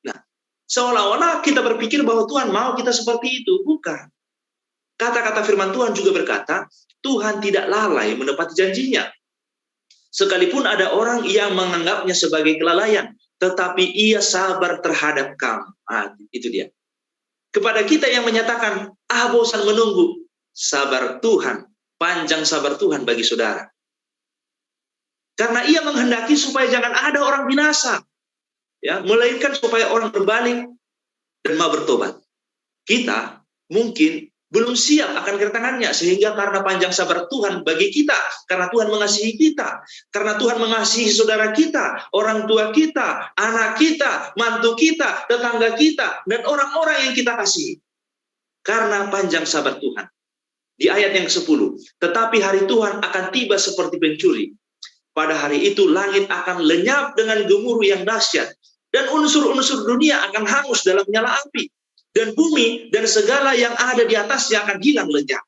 Nah, seolah-olah kita berpikir bahwa Tuhan mau kita seperti itu. Bukan. Kata-kata firman Tuhan juga berkata, Tuhan tidak lalai menepati janjinya. Sekalipun ada orang yang menganggapnya sebagai kelalaian, tetapi ia sabar terhadap kamu. Itu dia. Kepada kita yang menyatakan, bosan menunggu, sabar Tuhan, panjang sabar Tuhan bagi saudara. Karena ia menghendaki supaya jangan ada orang binasa, ya, melainkan supaya orang berbalik dan mau bertobat. Kita mungkin belum siap akan kedatangannya, sehingga karena panjang sabar Tuhan bagi kita, karena Tuhan mengasihi kita, karena Tuhan mengasihi saudara kita, orang tua kita, anak kita, mantu kita, tetangga kita, dan orang-orang yang kita kasihi. Karena panjang sabar Tuhan. Di ayat yang ke-10, tetapi hari Tuhan akan tiba seperti pencuri. Pada hari itu langit akan lenyap dengan gemuruh yang dahsyat, dan unsur-unsur dunia akan hangus dalam nyala api, dan bumi dan segala yang ada di atasnya akan hilang lenyap.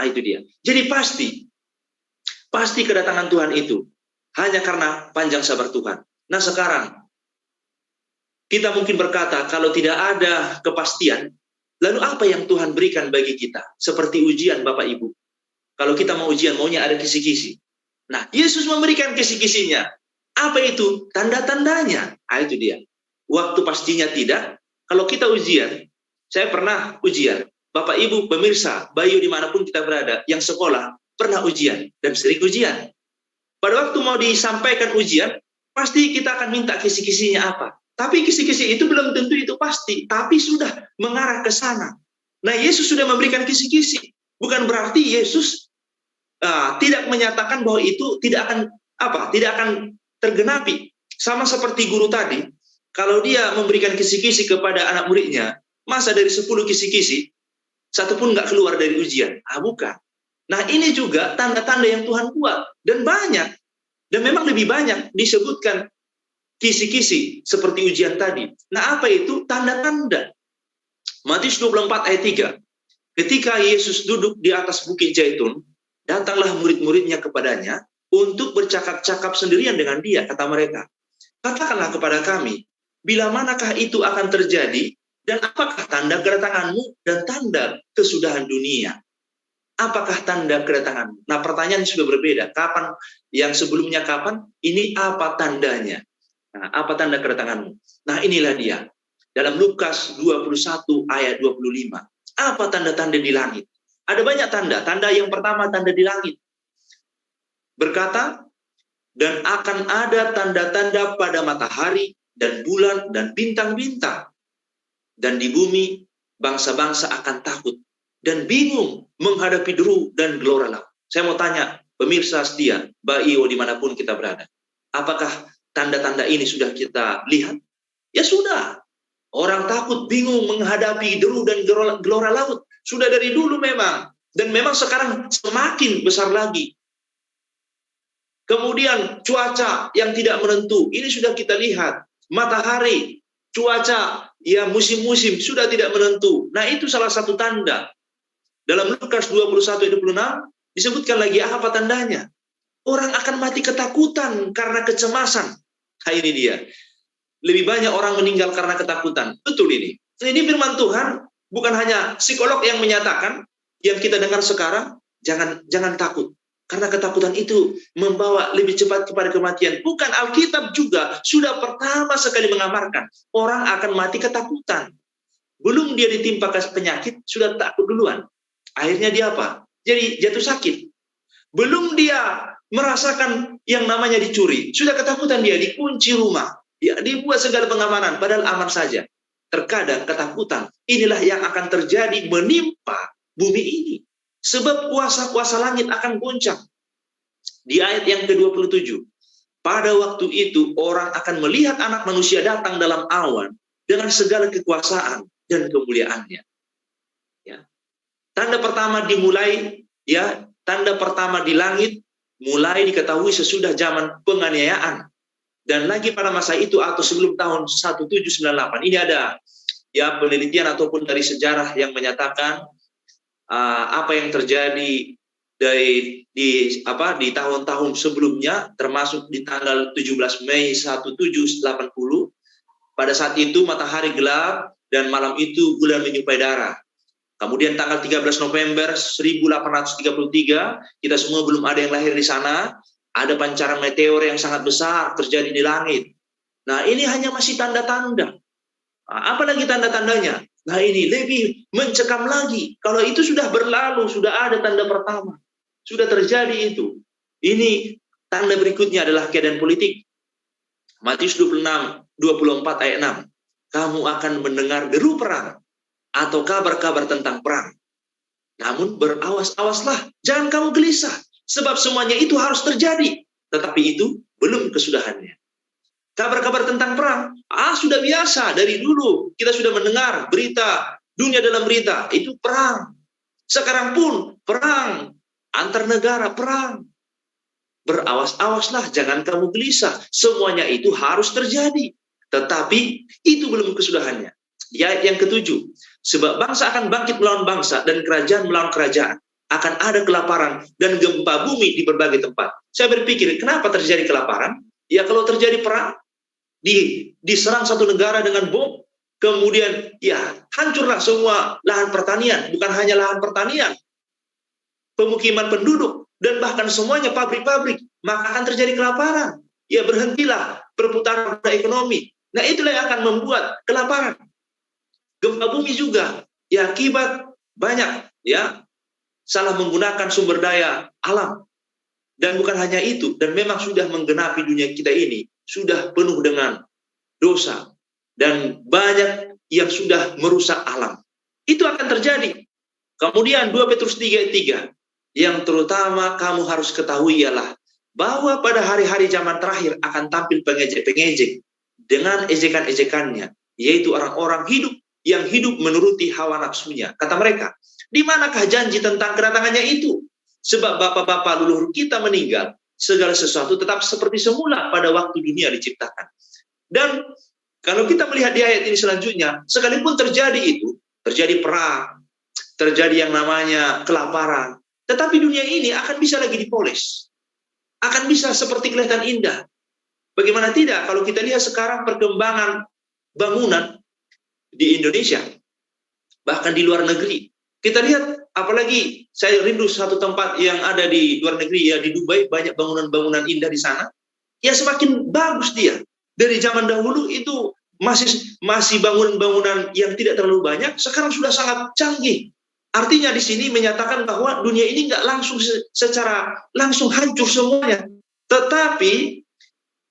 Itu dia. Jadi pasti kedatangan Tuhan itu hanya karena panjang sabar Tuhan. Nah sekarang kita mungkin berkata, kalau tidak ada kepastian, lalu apa yang Tuhan berikan bagi kita? Seperti ujian, Bapak Ibu. Kalau kita mau ujian, maunya ada kisi-kisi. Nah, Yesus memberikan kisi-kisinya. Apa itu? Tanda-tandanya. Itu dia. Waktu pastinya tidak. Kalau kita ujian, saya pernah ujian. Bapak, Ibu, pemirsa, Bayu dimanapun kita berada, yang sekolah, pernah ujian. Dan sering ujian. Pada waktu mau disampaikan ujian, pasti kita akan minta kisi-kisinya apa. Tapi kisi-kisi itu belum tentu itu pasti. Tapi sudah mengarah ke sana. Nah, Yesus sudah memberikan kisi-kisi. Bukan berarti Yesus tidak menyatakan bahwa itu tidak akan tergenapi. Sama seperti guru tadi, kalau dia memberikan kisi-kisi kepada anak muridnya, masa dari 10 kisi-kisi, satu pun nggak keluar dari ujian? Bukan. Nah ini juga tanda-tanda yang Tuhan buat, dan banyak, dan memang lebih banyak disebutkan kisi-kisi seperti ujian tadi. Nah apa itu? Tanda-tanda. Matius 24 ayat 3. Ketika Yesus duduk di atas bukit Zaitun, datanglah murid-muridnya kepadanya untuk bercakap-cakap sendirian dengan dia, kata mereka. Katakanlah kepada kami, bila manakah itu akan terjadi, dan apakah tanda kedatanganmu dan tanda kesudahan dunia? Apakah tanda kedatanganmu? Nah pertanyaan sudah berbeda. Kapan? Yang sebelumnya kapan? Ini apa tandanya? Nah, apa tanda kedatanganmu? Nah inilah dia. Dalam Lukas 21 ayat 25. Apa tanda-tanda di langit? Ada banyak tanda. Tanda yang pertama, tanda di langit. Berkata, dan akan ada tanda-tanda pada matahari dan bulan dan bintang-bintang. Dan di bumi, bangsa-bangsa akan takut dan bingung menghadapi deru dan gelora laut. Saya mau tanya, pemirsa setia, BIO dimanapun kita berada. Apakah tanda-tanda ini sudah kita lihat? Ya sudah. Orang takut, bingung menghadapi deru dan gelora laut. Sudah dari dulu memang. Dan memang sekarang semakin besar lagi. Kemudian cuaca yang tidak menentu. Ini sudah kita lihat. Matahari, cuaca, ya musim-musim sudah tidak menentu. Nah itu salah satu tanda. Dalam Lukas 21 ayat 26 disebutkan lagi apa tandanya. Orang akan mati ketakutan karena kecemasan. Nah ini dia. Lebih banyak orang meninggal karena ketakutan. Betul ini. Ini firman Tuhan. Bukan hanya psikolog yang menyatakan, yang kita dengar sekarang, jangan takut. Karena ketakutan itu membawa lebih cepat kepada kematian. Bukan, Alkitab juga sudah pertama sekali mengamarkan. Orang akan mati ketakutan. Belum dia ditimpa penyakit, sudah takut duluan. Akhirnya dia apa? Jadi jatuh sakit. Belum dia merasakan yang namanya dicuri. Sudah ketakutan dia, dikunci rumah. Ya, dibuat segala pengamanan, padahal aman saja. Terkadang ketakutan, inilah yang akan terjadi menimpa bumi ini. Sebab kuasa-kuasa langit akan goncang. Di ayat yang ke-27, pada waktu itu orang akan melihat anak manusia datang dalam awan dengan segala kekuasaan dan kemuliaannya. Ya. Tanda pertama dimulai, ya, tanda pertama di langit mulai diketahui sesudah zaman penganiayaan. Dan lagi pada masa itu atau sebelum tahun 1798, ini ada ya penelitian ataupun dari sejarah yang menyatakan apa yang terjadi di tahun-tahun sebelumnya, termasuk di tanggal 17 Mei 1780. Pada saat itu matahari gelap dan malam itu bulan menyupai darah. Kemudian tanggal 13 November 1833, kita semua belum ada yang lahir di sana, ada pancaran meteor yang sangat besar terjadi di langit. Nah, ini hanya masih tanda-tanda. Apalagi tanda-tandanya? Nah, ini lebih mencekam lagi. Kalau itu sudah berlalu, sudah ada tanda pertama. Sudah terjadi itu. Ini tanda berikutnya adalah keadaan politik. Matius 24 ayat 6. Kamu akan mendengar deru perang atau kabar-kabar tentang perang. Namun berawas-awaslah, jangan kamu gelisah, sebab semuanya itu harus terjadi, tetapi itu belum kesudahannya. Kabar-kabar tentang perang, sudah biasa dari dulu. Kita sudah mendengar berita, dunia dalam berita, itu perang. Sekarang pun perang, antar negara perang. Berawas-awaslah, jangan kamu gelisah, semuanya itu harus terjadi, tetapi itu belum kesudahannya. Di ayat yang ke-7, sebab bangsa akan bangkit melawan bangsa dan kerajaan melawan kerajaan. Akan ada kelaparan dan gempa bumi di berbagai tempat. Saya berpikir, kenapa terjadi kelaparan? Ya kalau terjadi perang, diserang satu negara dengan bom, kemudian ya hancurlah semua lahan pertanian. Bukan hanya lahan pertanian, pemukiman penduduk, dan bahkan semuanya pabrik-pabrik. Maka akan terjadi kelaparan. Ya berhentilah perputaran ekonomi. Nah itulah yang akan membuat kelaparan. Gempa bumi juga, ya akibat banyak ya salah menggunakan sumber daya alam. Dan bukan hanya itu, dan memang sudah menggenapi dunia kita ini, sudah penuh dengan dosa. Dan banyak yang sudah merusak alam. Itu akan terjadi. Kemudian 2 Petrus 3 ayat 3, yang terutama kamu harus ketahui ialah, bahwa pada hari-hari zaman terakhir akan tampil pengejek-pengejek dengan ejekan-ejekannya, yaitu orang-orang yang hidup menuruti hawa nafsunya. Kata mereka, di manakah janji tentang kedatangannya itu? Sebab bapak-bapak leluhur kita meninggal, segala sesuatu tetap seperti semula pada waktu dunia diciptakan. Dan kalau kita melihat di ayat ini selanjutnya, sekalipun terjadi itu, terjadi perang, terjadi yang namanya kelaparan, tetapi dunia ini akan bisa lagi dipoles. Akan bisa seperti kelihatan indah. Bagaimana tidak kalau kita lihat sekarang perkembangan bangunan di Indonesia, bahkan di luar negeri. Kita lihat, apalagi saya rindu satu tempat yang ada di luar negeri, ya di Dubai, banyak bangunan-bangunan indah di sana. Ya semakin bagus dia. Dari zaman dahulu itu masih bangunan-bangunan yang tidak terlalu banyak, sekarang sudah sangat canggih. Artinya di sini menyatakan bahwa dunia ini nggak langsung secara langsung hancur semuanya, tetapi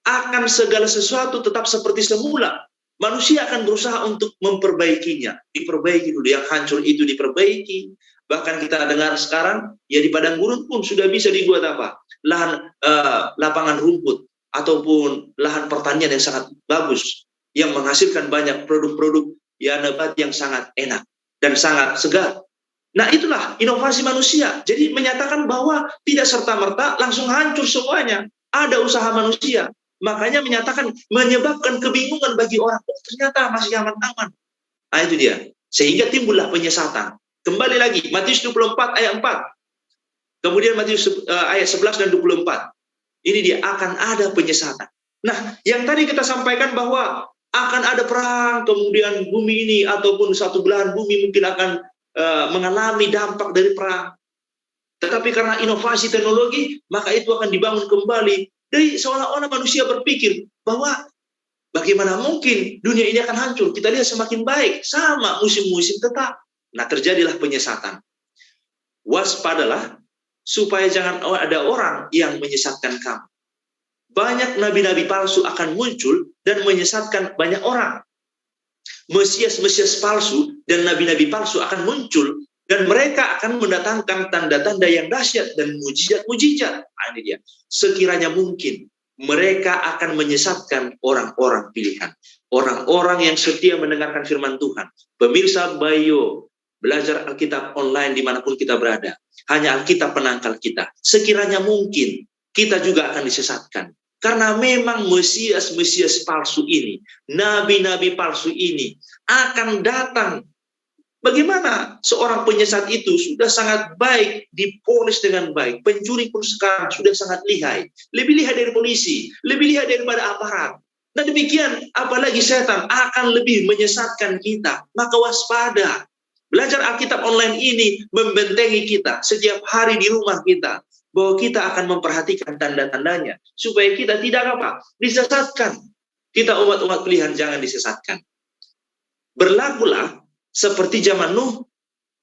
akan segala sesuatu tetap seperti semula. Manusia akan berusaha untuk memperbaikinya, diperbaiki dulu, yang hancur itu diperbaiki. Bahkan kita dengar sekarang, ya di padang gurun pun sudah bisa dibuat apa? Lapangan rumput ataupun lahan pertanian yang sangat bagus, yang menghasilkan banyak produk-produk ya nabat yang sangat enak dan sangat segar. Nah itulah inovasi manusia. Jadi menyatakan bahwa tidak serta-merta langsung hancur semuanya. Ada usaha manusia. Makanya menyebabkan kebingungan bagi orang. Oh, ternyata masih aman-aman. Nah itu dia. Sehingga timbullah penyesatan. Kembali lagi, Matius 24 ayat 4. Kemudian Matius ayat 11 dan 24. Ini dia, akan ada penyesatan. Nah, yang tadi kita sampaikan bahwa akan ada perang, kemudian bumi ini ataupun satu belahan bumi mungkin akan mengalami dampak dari perang. Tetapi karena inovasi teknologi, maka itu akan dibangun kembali. Jadi seolah-olah manusia berpikir bahwa bagaimana mungkin dunia ini akan hancur. Kita lihat semakin baik, sama musim-musim tetap. Nah terjadilah penyesatan. Waspadalah supaya jangan ada orang yang menyesatkan kamu. banyak nabi-nabi palsu akan muncul dan menyesatkan banyak orang. Mesias-mesias palsu dan nabi-nabi palsu akan muncul dan mereka akan mendatangkan tanda-tanda yang dahsyat dan mujizat-mujizat. Ini dia. Sekiranya mungkin mereka akan menyesatkan orang-orang pilihan. Orang-orang yang setia mendengarkan firman Tuhan. Pemirsa Bayo, belajar Alkitab online dimanapun kita berada. Hanya Alkitab penangkal kita. Sekiranya mungkin kita juga akan disesatkan. Karena memang Mesias-Mesias palsu ini, nabi-nabi palsu ini akan datang. Bagaimana seorang penyesat itu sudah sangat baik, dipolis dengan baik. Pencuri pun sekarang sudah sangat lihai. Lebih lihai dari polisi, lebih lihai daripada aparat. Dan demikian, apalagi setan akan lebih menyesatkan kita. Maka waspada. Belajar Alkitab online ini membentengi kita setiap hari di rumah kita. Bahwa kita akan memperhatikan tanda-tandanya. Supaya kita tidak apa? Disesatkan. Kita umat-umat pilihan jangan disesatkan. Berlakulah seperti zaman Nuh,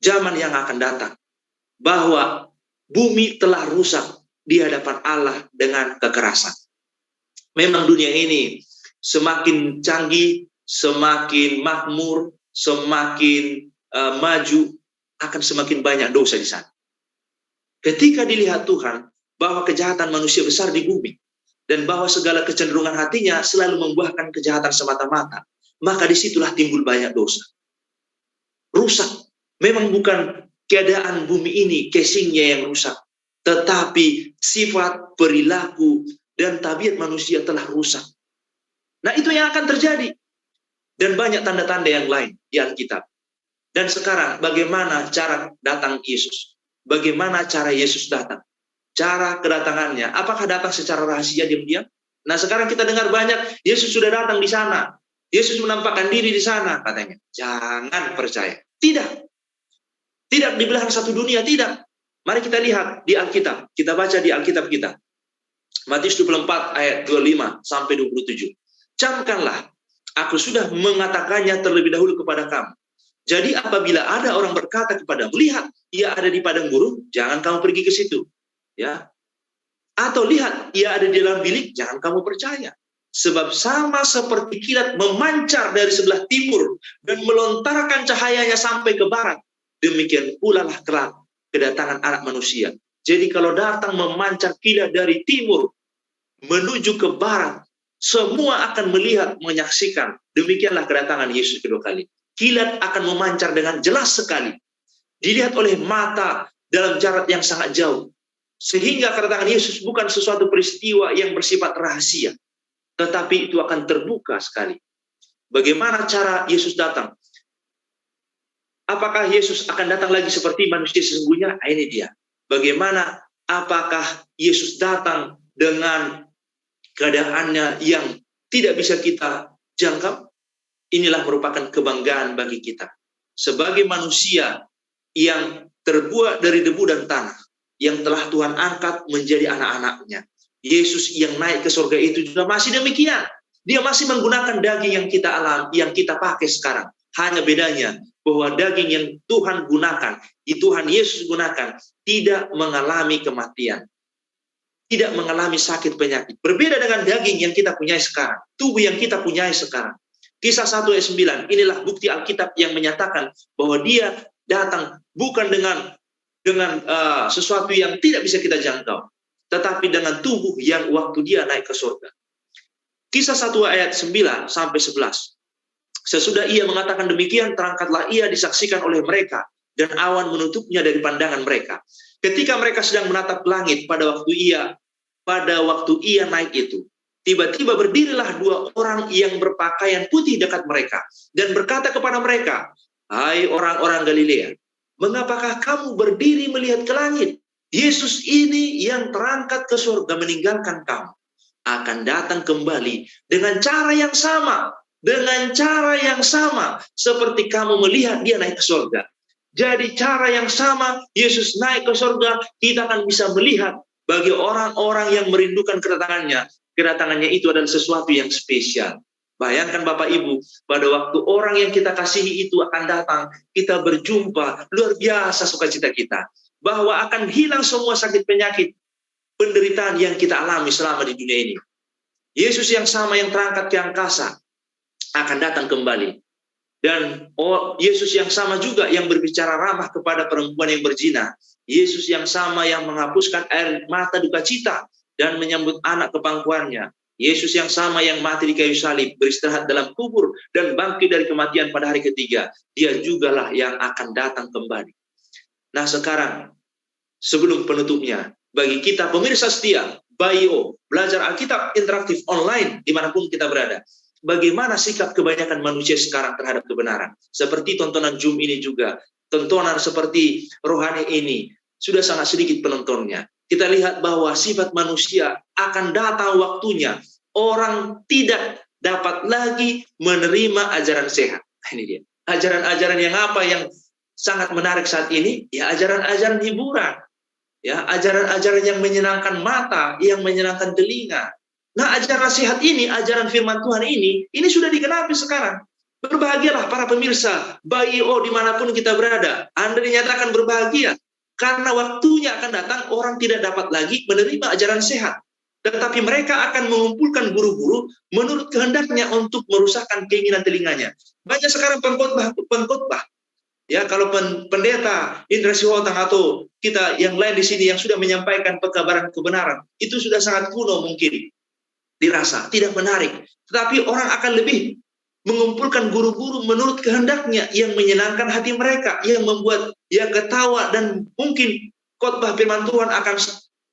zaman yang akan datang. Bahwa bumi telah rusak di hadapan Allah dengan kekerasan. Memang dunia ini semakin canggih, semakin makmur, semakin maju, akan semakin banyak dosa di sana. Ketika dilihat Tuhan bahwa kejahatan manusia besar di bumi dan bahwa segala kecenderungan hatinya selalu membuahkan kejahatan semata-mata, maka disitulah timbul banyak dosa. Rusak. Memang bukan keadaan bumi ini, casingnya yang rusak, tetapi sifat, perilaku, dan tabiat manusia telah rusak. Nah, itu yang akan terjadi. Dan banyak tanda-tanda yang lain di Alkitab. Dan sekarang bagaimana cara datang Yesus? Bagaimana cara Yesus datang? Cara kedatangannya, apakah datang secara rahasia diam-diam? Nah, sekarang kita dengar banyak, Yesus sudah datang di sana. Yesus menampakkan diri di sana, katanya. Jangan percaya. Tidak. Tidak di belahan satu dunia, tidak. Mari kita lihat di Alkitab. Kita baca di Alkitab kita. Matius 24 ayat 25 sampai 27. Camkanlah, aku sudah mengatakannya terlebih dahulu kepada kamu. Jadi apabila ada orang berkata kepadamu, lihat, ia ada di padang gurun, jangan kamu pergi ke situ. Ya. Atau lihat, ia ada di dalam bilik, jangan kamu percaya. Sebab sama seperti kilat memancar dari sebelah timur dan melontarkan cahayanya sampai ke barat, demikian pula lah kelak kedatangan anak manusia. Jadi kalau datang memancar kilat dari timur menuju ke barat, semua akan melihat, menyaksikan. Demikianlah kedatangan Yesus kedua kali. Kilat akan memancar dengan jelas sekali. Dilihat oleh mata dalam jarak yang sangat jauh. Sehingga kedatangan Yesus bukan sesuatu peristiwa yang bersifat rahasia. Tetapi itu akan terbuka sekali. Bagaimana cara Yesus datang? Apakah Yesus akan datang lagi seperti manusia sesungguhnya? Ini dia. Bagaimana? Apakah Yesus datang dengan keadaannya yang tidak bisa kita jangkau? Inilah merupakan kebanggaan bagi kita. Sebagai manusia yang terbuat dari debu dan tanah, yang telah Tuhan angkat menjadi anak-anaknya. Yesus yang naik ke surga itu juga masih demikian. Dia masih menggunakan daging yang kita alami, yang kita pakai sekarang. Hanya bedanya bahwa daging yang Tuhan gunakan, Tuhan Yesus gunakan, tidak mengalami kematian. Tidak mengalami sakit penyakit. Berbeda dengan daging yang kita punyai sekarang. Tubuh yang kita punyai sekarang. Kisah 1 ayat 9, inilah bukti Alkitab yang menyatakan bahwa dia datang bukan dengan sesuatu yang tidak bisa kita jangkau, tetapi dengan tubuh yang waktu dia naik ke surga. Kisah 1 ayat 9 sampai 11. Sesudah ia mengatakan demikian, terangkatlah ia disaksikan oleh mereka, dan awan menutupnya dari pandangan mereka. Ketika mereka sedang menatap langit pada waktu ia naik itu, tiba-tiba berdirilah dua orang yang berpakaian putih dekat mereka dan berkata kepada mereka, hai orang-orang Galilea, mengapakah kamu berdiri melihat ke langit? Yesus ini yang terangkat ke surga meninggalkan kamu akan datang kembali dengan cara yang sama, seperti kamu melihat dia naik ke surga. Jadi cara yang sama, Yesus naik ke surga, kita akan bisa melihat bagi orang-orang yang merindukan kedatangannya. Kedatangannya itu adalah sesuatu yang spesial. Bayangkan Bapak Ibu, pada waktu orang yang kita kasihi itu akan datang, kita berjumpa, luar biasa sukacita kita. Bahwa akan hilang semua sakit penyakit, penderitaan yang kita alami selama di dunia ini. Yesus yang sama yang terangkat ke angkasa akan datang kembali. Dan Yesus yang sama juga yang berbicara ramah kepada perempuan yang berzina. Yesus yang sama yang menghapuskan air mata duka cita dan menyambut anak ke pangkuannya. Yesus yang sama yang mati di kayu salib, beristirahat dalam kubur, dan bangkit dari kematian pada hari ketiga. Dia jugalah yang akan datang kembali. Nah sekarang, sebelum penutupnya, bagi kita pemirsa setia, BIO, belajar Alkitab interaktif online, dimanapun kita berada. Bagaimana sikap kebanyakan manusia sekarang terhadap kebenaran? Seperti tontonan Zoom ini juga, tontonan seperti rohani ini, sudah sangat sedikit penontonnya. Kita lihat bahwa sifat manusia akan datang waktunya, orang tidak dapat lagi menerima ajaran sehat. Ini dia. Ajaran-ajaran yang apa yang sangat menarik saat ini? Ya ajaran-ajaran hiburan. Ya, ajaran-ajaran yang menyenangkan mata, yang menyenangkan telinga. Nah, ajaran nasihat ini, ajaran firman Tuhan ini sudah digenapi sekarang. Berbahagialah para pemirsa, BIO dimanapun kita berada. Anda dinyatakan berbahagia, karena waktunya akan datang orang tidak dapat lagi menerima ajaran sehat. Tetapi mereka akan mengumpulkan guru-guru menurut kehendaknya untuk merusakkan keinginan telinganya. Banyak sekarang pengkhotbah. Ya, kalau pendeta Indra Sihotan atau kita yang lain di sini yang sudah menyampaikan pekabaran kebenaran, itu sudah sangat kuno mungkin. Dirasa tidak menarik, tetapi orang akan lebih mengumpulkan guru-guru menurut kehendaknya yang menyenangkan hati mereka, yang membuat dia ketawa, dan mungkin khotbah firman Tuhan akan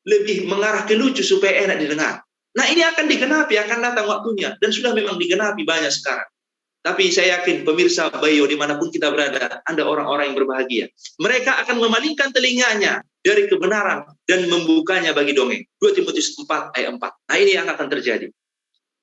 lebih mengarah ke lucu supaya enak didengar. Nah ini akan digenapi, akan datang waktunya, dan sudah memang digenapi banyak sekarang. Tapi saya yakin pemirsa BIO dimanapun kita berada, Anda orang-orang yang berbahagia. Mereka akan memalingkan telinganya dari kebenaran dan membukanya bagi dongeng. 2 Timotius 4 ayat 4. Nah ini yang akan terjadi.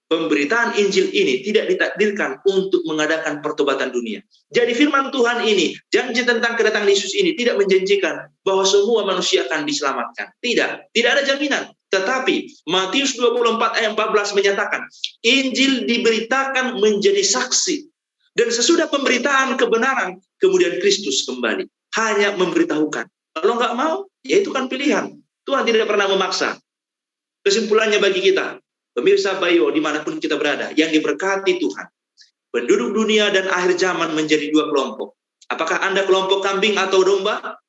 Pemberitaan Injil ini tidak ditakdirkan untuk mengadakan pertobatan dunia. Jadi firman Tuhan ini, janji tentang kedatangan Yesus ini tidak menjanjikan bahwa semua manusia akan diselamatkan. Tidak ada jaminan. Tetapi Matius 24 ayat 14 menyatakan, Injil diberitakan menjadi saksi. Dan sesudah pemberitaan kebenaran, kemudian Kristus kembali. Hanya memberitahukan. Kalau nggak mau, ya itu kan pilihan. Tuhan tidak pernah memaksa. Kesimpulannya bagi kita, pemirsa BIO dimanapun kita berada, yang diberkati Tuhan, penduduk dunia dan akhir zaman menjadi 2 kelompok. Apakah Anda kelompok kambing atau domba?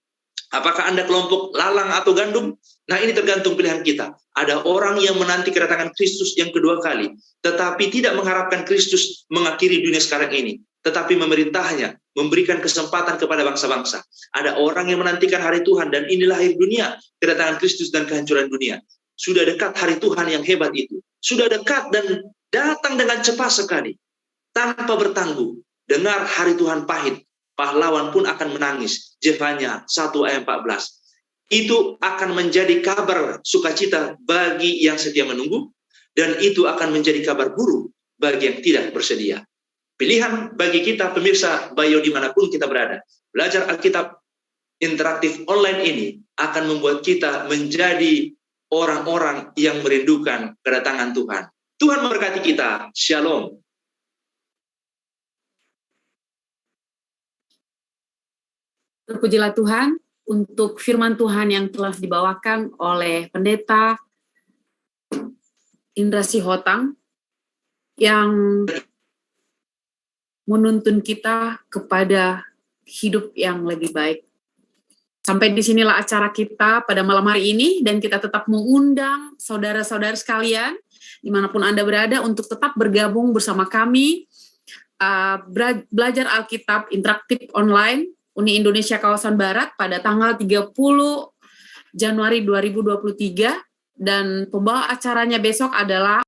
Apakah Anda kelompok lalang atau gandum? Nah ini tergantung pilihan kita. Ada orang yang menanti kedatangan Kristus yang kedua kali, tetapi tidak mengharapkan Kristus mengakhiri dunia sekarang ini, tetapi memerintahnya, memberikan kesempatan kepada bangsa-bangsa. Ada orang yang menantikan hari Tuhan, dan inilah akhir dunia, kedatangan Kristus dan kehancuran dunia. Sudah dekat hari Tuhan yang hebat itu. Sudah dekat dan datang dengan cepat sekali. Tanpa bertangguh. Dengar hari Tuhan pahit. Pahlawan pun akan menangis. Zefanya 1 ayat 14. Itu akan menjadi kabar sukacita bagi yang setia menunggu. Dan itu akan menjadi kabar buruk bagi yang tidak bersedia. Pilihan bagi kita pemirsa BIO dimanapun kita berada. Belajar Alkitab interaktif online ini akan membuat kita menjadi orang-orang yang merindukan kedatangan Tuhan. Tuhan memberkati kita. Shalom. Terpujilah Tuhan untuk firman Tuhan yang telah dibawakan oleh Pendeta Indra Sihotan yang menuntun kita kepada hidup yang lebih baik. Sampai di sinilah acara kita pada malam hari ini, dan kita tetap mengundang saudara-saudara sekalian dimanapun Anda berada untuk tetap bergabung bersama kami belajar Alkitab interaktif online Uni Indonesia Kawasan Barat pada tanggal 30 Januari 2023, dan pembawa acaranya besok adalah